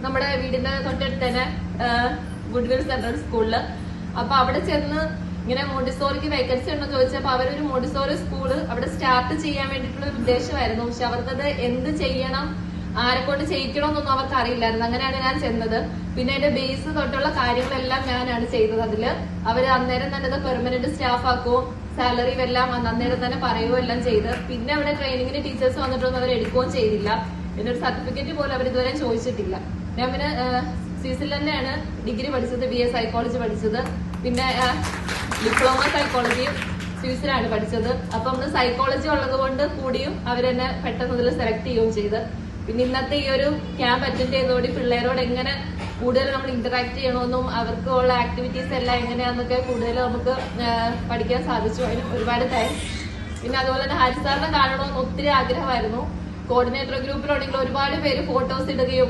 നമ്മുടെ വീടിന്റെ തൊട്ടടുത്ത് തന്നെ ഗുഡ്വിൽ സെൻട്രൽ സ്കൂളില്. അപ്പൊ അവിടെ ചെന്ന് ഇങ്ങനെ മോണ്ടിസോറിക്ക് വേക്കൻസി ഉണ്ടോ ചോദിച്ചപ്പോ അവരൊരു മോണ്ടിസോറി സ്കൂള് അവിടെ സ്റ്റാർട്ട് ചെയ്യാൻ വേണ്ടിയിട്ടുള്ള ഒരു ഉദ്ദേശമായിരുന്നു. പക്ഷെ അവർക്കത് എന്ത് ചെയ്യണം, ആരെക്കൊണ്ട് ചെയ്യിക്കണമെന്നൊന്നും അവർക്ക് അറിയില്ലായിരുന്നു. അങ്ങനെയാണ് ഞാൻ ചെന്നത്. പിന്നെ അതിന്റെ ബേസ് തൊട്ടുള്ള കാര്യങ്ങളെല്ലാം ഞാനാണ് ചെയ്തത്. അതില് അവര് അന്നേരം തന്നെ പെർമനന്റ് സ്റ്റാഫ് ആക്കുവോ, സാലറി എല്ലാം അന്നേരം തന്നെ പറയുകയോ എല്ലാം ചെയ്ത്. പിന്നെ അവിടെ ട്രെയിനിങ്ങിന് ടീച്ചേഴ്സ് വന്നിട്ടൊന്നും അവർ എടുക്കുകയും ചെയ്തില്ല. പിന്നെ ഒരു സർട്ടിഫിക്കറ്റ് പോലും അവർ ഇതുവരെ ചോദിച്ചിട്ടില്ല. ഞാൻ പിന്നെ സീസിൽ തന്നെയാണ് ഡിഗ്രി പഠിച്ചത്, BA സൈക്കോളജി പഠിച്ചത്. പിന്നെ ഡിപ്ലോമ സൈക്കോളജിയും സ്വിസിലാണ് പഠിച്ചത്. അപ്പൊ നമ്മള് സൈക്കോളജി ഉള്ളത് കൊണ്ട് കൂടിയും അവരെന്നെ പെട്ടെന്ന് ഇതിൽ സെലക്ട് ചെയ്യുകയും ചെയ്ത്. പിന്നെ ഇന്നത്തെ ഈ ഒരു ക്യാമ്പ് അറ്റൻഡ് ചെയ്തോടി പിള്ളേരോട് എങ്ങനെ കൂടുതൽ നമ്മൾ ഇന്ററാക്ട് ചെയ്യണമെന്നും അവർക്കുള്ള ആക്ടിവിറ്റീസ് എല്ലാം എങ്ങനെയാന്നൊക്കെ കൂടുതൽ നമുക്ക് പഠിക്കാൻ സാധിച്ചു. അതിന് ഒരുപാട് താങ്ക്സ്. പിന്നെ അതുപോലെ തന്നെ ഹാരിസ് സാറിനെ കാണണമെന്ന് ഒത്തിരി ആഗ്രഹമായിരുന്നു. കോർഡിനേറ്റർ ഗ്രൂപ്പിലാണെങ്കിൽ ഒരുപാട് പേര് ഫോട്ടോസ് ഇടുകയും